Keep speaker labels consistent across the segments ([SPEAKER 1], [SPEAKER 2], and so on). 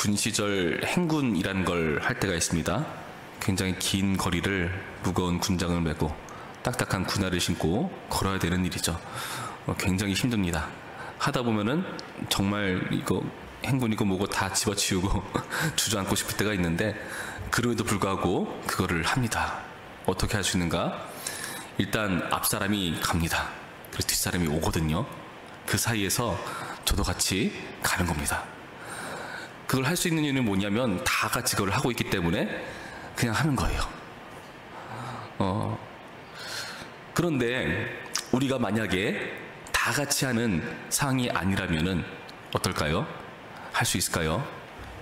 [SPEAKER 1] 군 시절 행군이라는 걸 할 때가 있습니다. 굉장히 긴 거리를 무거운 군장을 메고 딱딱한 군화를 신고 걸어야 되는 일이죠. 굉장히 힘듭니다. 하다 보면은 정말 이거 행군이고 뭐고 다 집어치우고 주저앉고 싶을 때가 있는데, 그럼에도 불구하고 그거를 합니다. 어떻게 할 수 있는가? 일단 앞사람이 갑니다. 그리고 뒷사람이 오거든요. 그 사이에서 저도 같이 가는 겁니다. 그걸 할 수 있는 이유는 뭐냐면 다 같이 그걸 하고 있기 때문에 그냥 하는 거예요. 그런데 우리가 만약에 다 같이 하는 상황이 아니라면은 어떨까요? 할 수 있을까요?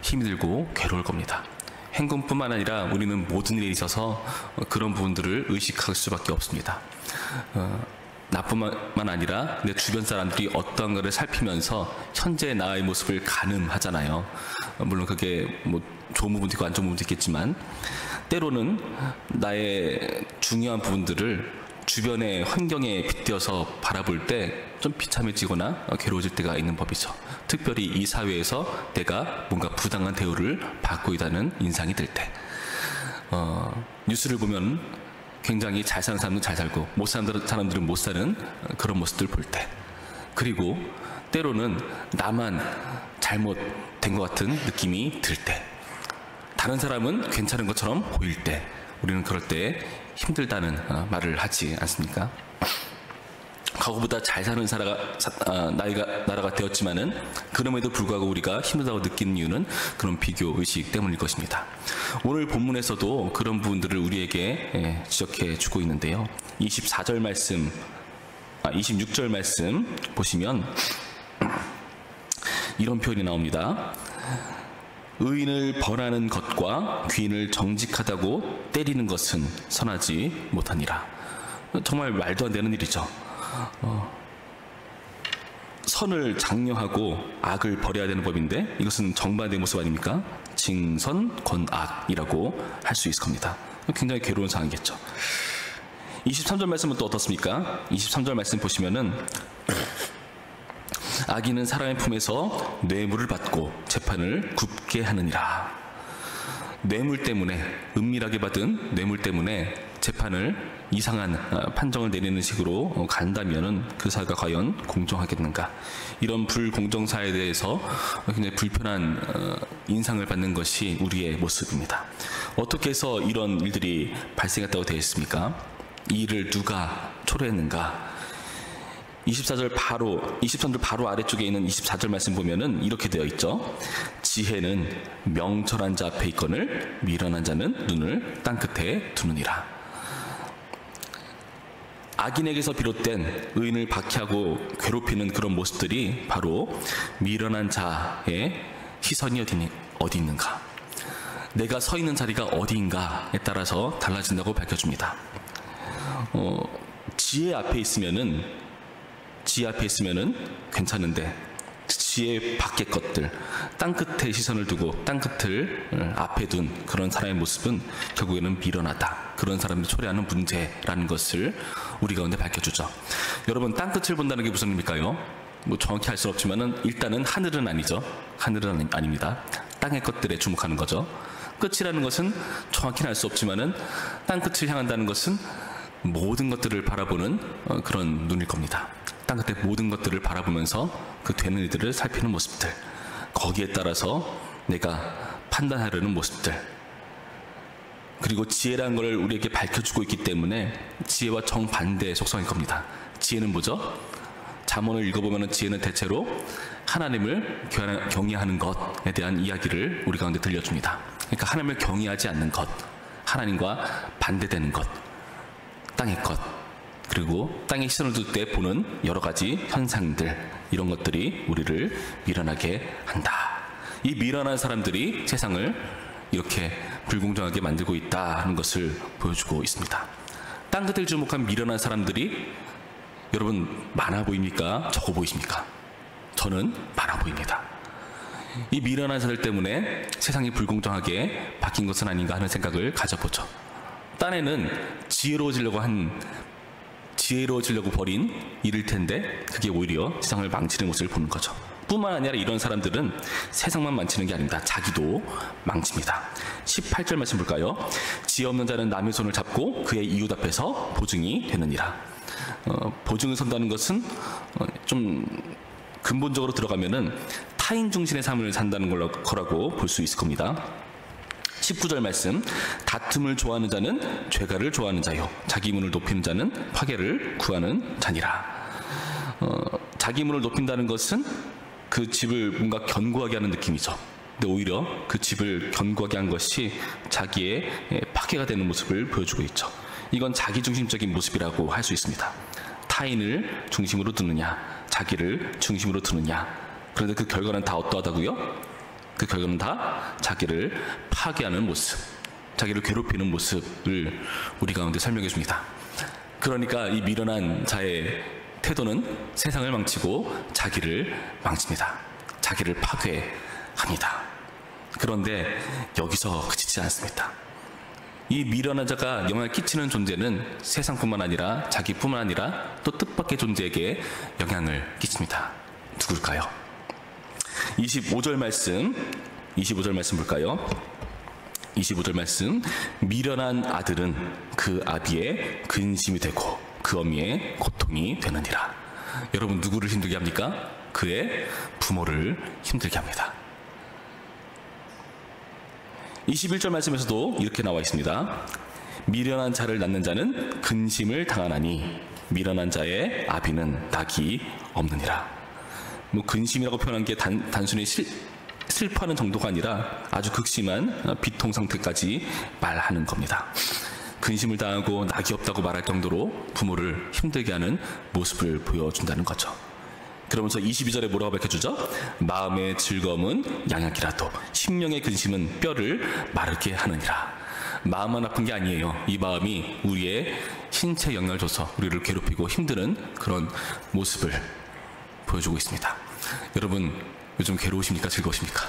[SPEAKER 1] 힘이 들고 괴로울 겁니다. 행군뿐만 아니라 우리는 모든 일에 있어서 그런 부분들을 의식할 수밖에 없습니다. 나뿐만 아니라 내 주변 사람들이 어떤가를 살피면서 현재의 나의 모습을 가늠하잖아요. 물론 그게 뭐 좋은 부분도 있고 안 좋은 부분도 있겠지만, 때로는 나의 중요한 부분들을 주변의 환경에 빗대어서 바라볼 때 좀 비참해지거나 괴로워질 때가 있는 법이죠. 특별히 이 사회에서 내가 뭔가 부당한 대우를 받고 있다는 인상이 들 때, 뉴스를 보면 굉장히 잘 사는 사람들은 잘 살고 못 사는 사람들은 못 사는 그런 모습들 볼 때, 그리고 때로는 나만 잘못된 것 같은 느낌이 들 때, 다른 사람은 괜찮은 것처럼 보일 때, 우리는 그럴 때 힘들다는 말을 하지 않습니까? 과거보다 잘 사는 나라가 되었지만은 그럼에도 불구하고 우리가 힘들다고 느끼는 이유는 그런 비교 의식 때문일 것입니다. 오늘 본문에서도 그런 부분들을 우리에게 지적해 주고 있는데요. 26절 말씀 보시면 이런 표현이 나옵니다. 의인을 벌하는 것과 귀인을 정직하다고 때리는 것은 선하지 못하니라. 정말 말도 안 되는 일이죠. 선을 장려하고 악을 버려야 되는 법인데 이것은 정반대의 모습 아닙니까? 징선 권악이라고 할 수 있을 겁니다. 굉장히 괴로운 상황이겠죠. 23절 말씀은 또 어떻습니까? 23절 말씀 보시면은 악인은 사람의 품에서 뇌물을 받고 재판을 굽게 하느니라. 뇌물 때문에, 은밀하게 받은 뇌물 때문에 재판을 이상한 판정을 내리는 식으로 간다면은 그 사회가 과연 공정하겠는가? 이런 불공정 사회에 대해서 굉장히 불편한 인상을 받는 것이 우리의 모습입니다. 어떻게 해서 이런 일들이 발생했다고 되어 있습니까? 이 일을 누가 초래했는가? 23절 바로 아래쪽에 있는 24절 말씀 보면은 이렇게 되어 있죠. 지혜는 명철한 자 앞에 있거늘 미련한 자는 눈을 땅끝에 두느니라. 악인에게서 비롯된 의인을 박해하고 괴롭히는 그런 모습들이 바로 미련한 자의 시선이 어디 있는가, 내가 서 있는 자리가 어디인가에 따라서 달라진다고 밝혀줍니다. 지혜 앞에 있으면은 괜찮은데 지혜 밖의 것들, 땅끝에 시선을 두고 땅끝을 앞에 둔 그런 사람의 모습은 결국에는 미련하다. 그런 사람들이 초래하는 문제라는 것을 우리 가운데 밝혀주죠. 여러분, 땅끝을 본다는 게 무슨 의미일까요? 뭐 정확히 알 수 없지만은 일단은 하늘은 아니죠. 하늘은 아닙니다. 땅의 것들에 주목하는 거죠. 끝이라는 것은 정확히는 알 수 없지만은 땅끝을 향한다는 것은 모든 것들을 바라보는 그런 눈일 겁니다. 땅끝에 모든 것들을 바라보면서 그 되는 일들을 살피는 모습들, 거기에 따라서 내가 판단하려는 모습들, 그리고 지혜라는 것을 우리에게 밝혀주고 있기 때문에 지혜와 정반대의 속성일 겁니다. 지혜는 뭐죠? 잠언을 읽어보면 지혜는 대체로 하나님을 경외하는 것에 대한 이야기를 우리 가운데 들려줍니다. 그러니까 하나님을 경외하지 않는 것, 하나님과 반대되는 것, 땅의 것, 그리고 땅에 시선을 둘 때 보는 여러 가지 현상들, 이런 것들이 우리를 미련하게 한다. 이 미련한 사람들이 세상을 이렇게 불공정하게 만들고 있다는 것을 보여주고 있습니다. 땅끝을 주목한 미련한 사람들이 여러분 많아 보입니까? 적어 보이십니까? 저는 많아 보입니다. 이 미련한 자들 때문에 세상이 불공정하게 바뀐 것은 아닌가 하는 생각을 가져보죠. 딴에는 지혜로워지려고 벌인 일일 텐데 그게 오히려 세상을 망치는 모습을 보는 거죠. 뿐만 아니라 이런 사람들은 세상만 망치는 게 아닙니다. 자기도 망칩니다. 18절 말씀 볼까요? 지혜 없는 자는 남의 손을 잡고 그의 이웃 앞에서 보증이 되느니라. 보증을 선다는 것은 좀 근본적으로 들어가면은 타인 중심의 삶을 산다는 거라고 볼 수 있을 겁니다. 19절 말씀, 다툼을 좋아하는 자는 죄가를 좋아하는 자요, 자기 문을 높이는 자는 파괴를 구하는 자니라. 자기 문을 높인다는 것은 그 집을 뭔가 견고하게 하는 느낌이죠. 근데 오히려 그 집을 견고하게 한 것이 자기의 파괴가 되는 모습을 보여주고 있죠. 이건 자기중심적인 모습이라고 할 수 있습니다. 타인을 중심으로 두느냐, 자기를 중심으로 두느냐. 그런데 그 결과는 다 어떠하다고요? 그 결과는 다 자기를 파괴하는 모습, 자기를 괴롭히는 모습을 우리 가운데 설명해 줍니다. 그러니까 이 미련한 자의 태도는 세상을 망치고 자기를 망칩니다. 자기를 파괴합니다. 그런데 여기서 그치지 않습니다. 이 미련한 자가 영향을 끼치는 존재는 세상뿐만 아니라 자기뿐만 아니라 또 뜻밖의 존재에게 영향을 끼칩니다. 누굴까요? 25절 말씀 볼까요? 25절 말씀, 미련한 아들은 그 아비의 근심이 되고 그 어미의 고통이 되느니라. 여러분, 누구를 힘들게 합니까? 그의 부모를 힘들게 합니다. 21절 말씀에서도 이렇게 나와 있습니다. 미련한 자를 낳는 자는 근심을 당하나니 미련한 자의 아비는 낙이 없느니라. 근심이라고 표현한 게 단순히 슬퍼하는 정도가 아니라 아주 극심한 비통 상태까지 말하는 겁니다. 근심을 당하고 낙이 없다고 말할 정도로 부모를 힘들게 하는 모습을 보여준다는 거죠. 그러면서 22절에 뭐라고 밝혀주죠? 마음의 즐거움은 양약이라도 심령의 근심은 뼈를 마르게 하느니라. 마음만 아픈 게 아니에요. 이 마음이 우리의 신체에 영향을 줘서 우리를 괴롭히고 힘드는 그런 모습을 보여주고 있습니다. 여러분, 요즘 괴로우십니까? 즐거우십니까?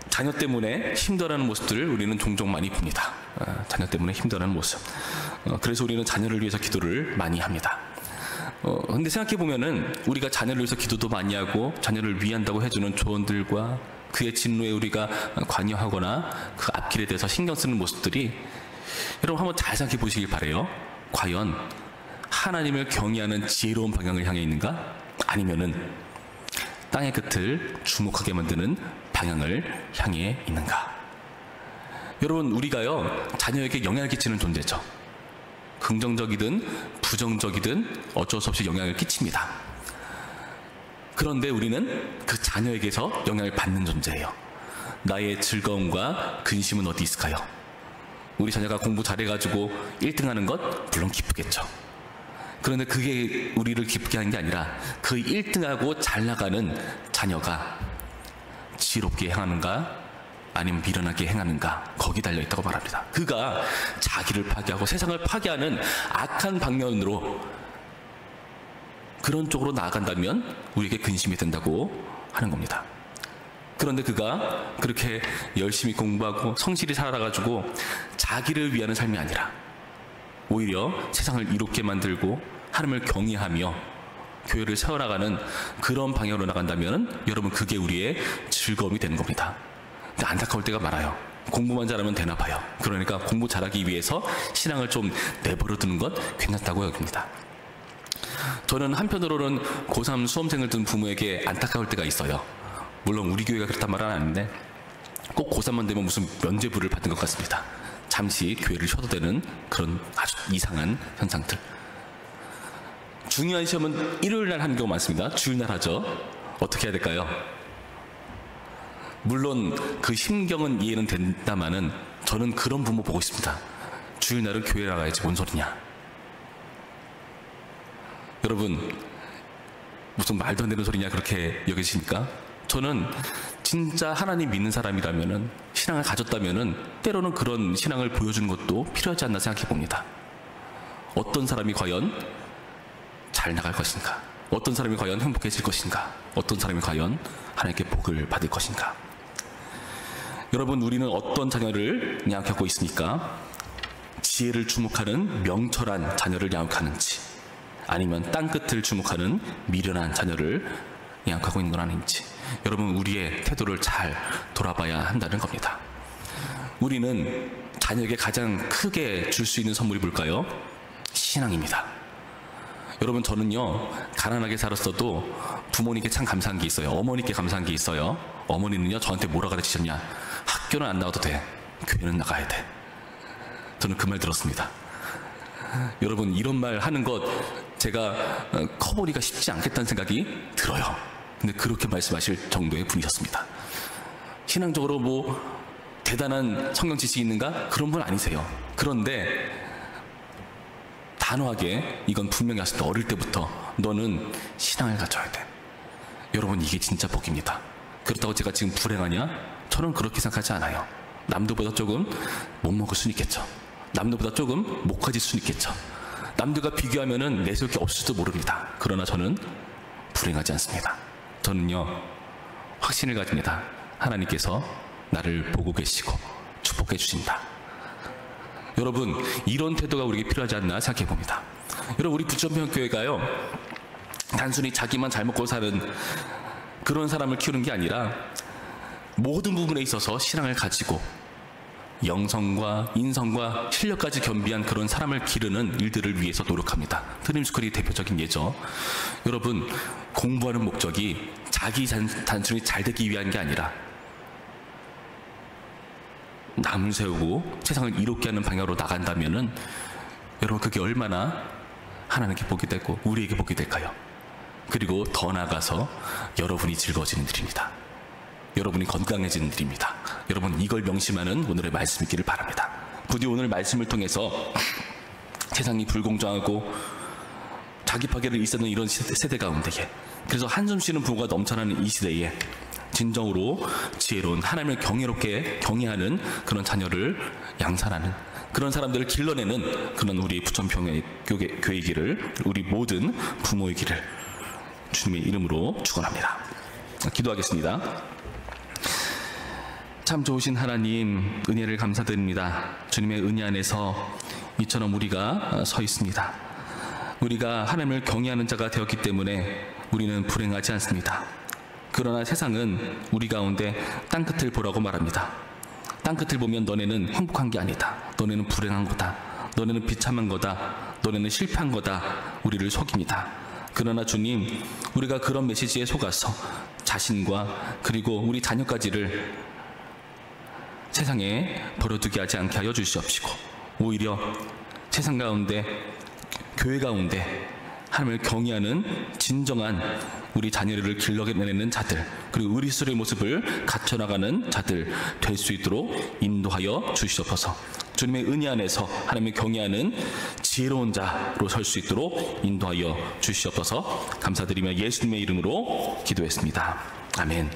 [SPEAKER 1] 자녀 때문에 힘들어하는 모습들을 우리는 종종 많이 봅니다. 자녀 때문에 힘들어하는 모습. 그래서 우리는 자녀를 위해서 기도를 많이 합니다. 근데 생각해 보면은 우리가 자녀를 위해서 기도도 많이 하고 자녀를 위한다고 해주는 조언들과 그의 진로에 우리가 관여하거나 그 앞길에 대해서 신경 쓰는 모습들이, 여러분 한번 잘 생각해 보시길 바래요. 과연 하나님을 경외하는 지혜로운 방향을 향해 있는가? 아니면은 땅의 끝을 주목하게 만드는 방향을 향해 있는가? 여러분, 우리가요 자녀에게 영향을 끼치는 존재죠. 긍정적이든 부정적이든 어쩔 수 없이 영향을 끼칩니다. 그런데 우리는 그 자녀에게서 영향을 받는 존재예요. 나의 즐거움과 근심은 어디 있을까요? 우리 자녀가 공부 잘해가지고 1등하는 것 물론 기쁘겠죠. 그런데 그게 우리를 기쁘게 하는 게 아니라 그 1등하고 잘 나가는 자녀가 지혜롭게 행하는가 아니면 미련하게 행하는가, 거기 달려있다고 말합니다. 그가 자기를 파괴하고 세상을 파괴하는 악한 방면으로 그런 쪽으로 나아간다면 우리에게 근심이 된다고 하는 겁니다. 그런데 그가 그렇게 열심히 공부하고 성실히 살아가지고 자기를 위하는 삶이 아니라 오히려 세상을 이롭게 만들고 하나님을 경외하며 교회를 세워나가는 그런 방향으로 나간다면 여러분, 그게 우리의 즐거움이 되는 겁니다. 근데 안타까울 때가 많아요. 공부만 잘하면 되나 봐요. 그러니까 공부 잘하기 위해서 신앙을 좀 내버려 두는 것 괜찮다고 여깁니다. 저는 한편으로는 고3 수험생을 둔 부모에게 안타까울 때가 있어요. 물론 우리 교회가 그렇단 말은 아닌데 꼭 고3만 되면 무슨 면죄부를 받는 것 같습니다. 잠시 교회를 쉬어도 되는 그런 아주 이상한 현상들. 중요한 시험은 일요일 날 하는 경우가 많습니다. 주일날 하죠. 어떻게 해야 될까요? 물론 그 심경은 이해는 된다마는 저는 그런 부모 보고 싶습니다. 주일날은 교회 나가야지 뭔 소리냐. 여러분, 무슨 말도 안 되는 소리냐 그렇게 여기십니까? 저는 진짜 하나님 믿는 사람이라면은, 신앙을 가졌다면은 때로는 그런 신앙을 보여주는 것도 필요하지 않나 생각해 봅니다. 어떤 사람이 과연 잘 나갈 것인가? 어떤 사람이 과연 행복해질 것인가? 어떤 사람이 과연 하나님께 복을 받을 것인가? 여러분, 우리는 어떤 자녀를 양육하고 있습니까? 지혜를 주목하는 명철한 자녀를 양육하는지, 아니면 땅끝을 주목하는 미련한 자녀를 양육하고 있는 건 아닌지, 여러분 우리의 태도를 잘 돌아봐야 한다는 겁니다. 우리는 자녀에게 가장 크게 줄 수 있는 선물이 뭘까요? 신앙입니다. 여러분, 저는요 가난하게 살았어도 부모님께 참 감사한 게 있어요. 어머니께 감사한 게 있어요. 어머니는요 저한테 뭐라 가르치셨냐? 학교는 안 나와도 돼, 교회는 나가야 돼. 저는 그 말 들었습니다. 여러분, 이런 말 하는 것 제가 커버리기가 쉽지 않겠다는 생각이 들어요. 근데 그렇게 말씀하실 정도의 분이셨습니다. 신앙적으로 뭐 대단한 성경 지식이 있는가? 그런 분 아니세요. 그런데 단호하게 이건 분명히 하실 때, 어릴 때부터 너는 신앙을 가져야 돼. 여러분, 이게 진짜 복입니다. 그렇다고 제가 지금 불행하냐? 저는 그렇게 생각하지 않아요. 남들보다 조금 못 먹을 수는 있겠죠. 남들보다 조금 못 가질 수는 있겠죠. 남들과 비교하면은 내세울 게 없을지도 모릅니다. 그러나 저는 불행하지 않습니다. 저는요 확신을 가집니다. 하나님께서 나를 보고 계시고 축복해 주신다. 여러분, 이런 태도가 우리에게 필요하지 않나 생각해 봅니다. 여러분, 우리 부천평교회가요 단순히 자기만 잘 먹고 사는 그런 사람을 키우는 게 아니라 모든 부분에 있어서 신앙을 가지고 영성과 인성과 실력까지 겸비한 그런 사람을 기르는 일들을 위해서 노력합니다. 드림스쿨이 대표적인 예죠. 여러분, 공부하는 목적이 자기 단순히 잘 되기 위한 게 아니라 남을 세우고 세상을 이롭게 하는 방향으로 나간다면은 여러분, 그게 얼마나 하나님께 복이 되고 우리에게 복이 될까요? 그리고 더 나아가서 여러분이 즐거워지는 일입니다. 여러분이 건강해지는 일입니다. 여러분, 이걸 명심하는 오늘의 말씀 있기를 바랍니다. 부디 오늘 말씀을 통해서 세상이 불공정하고 자기 파괴를 일삼는 이런 세대 가운데에, 그래서 한숨 쉬는 부모가 넘쳐나는 이 시대에 진정으로 지혜로운 하나님을 경외롭게 경외하는 그런 자녀를 양산하는 그런 사람들을 길러내는 그런 우리 부천평교회이기를, 우리 모든 부모이기를 주님의 이름으로 축원합니다. 기도하겠습니다. 참 좋으신 하나님, 은혜를 감사드립니다. 주님의 은혜 안에서 이처럼 우리가 서 있습니다. 우리가 하나님을 경외하는 자가 되었기 때문에 우리는 불행하지 않습니다. 그러나 세상은 우리 가운데 땅끝을 보라고 말합니다. 땅끝을 보면 너네는 행복한 게 아니다, 너네는 불행한 거다, 너네는 비참한 거다, 너네는 실패한 거다, 우리를 속입니다. 그러나 주님, 우리가 그런 메시지에 속아서 자신과 그리고 우리 자녀까지를 세상에 버려두게 하지 않게 하여 주시옵시고, 오히려 세상 가운데, 교회 가운데 하나님을 경외하는 진정한 우리 자녀를 길러내는 자들, 그리고 우리 스스로의 모습을 갖춰나가는 자들 될 수 있도록 인도하여 주시옵소서. 주님의 은혜 안에서 하나님을 경외하는 지혜로운 자로 설 수 있도록 인도하여 주시옵소서. 감사드리며 예수님의 이름으로 기도했습니다. 아멘.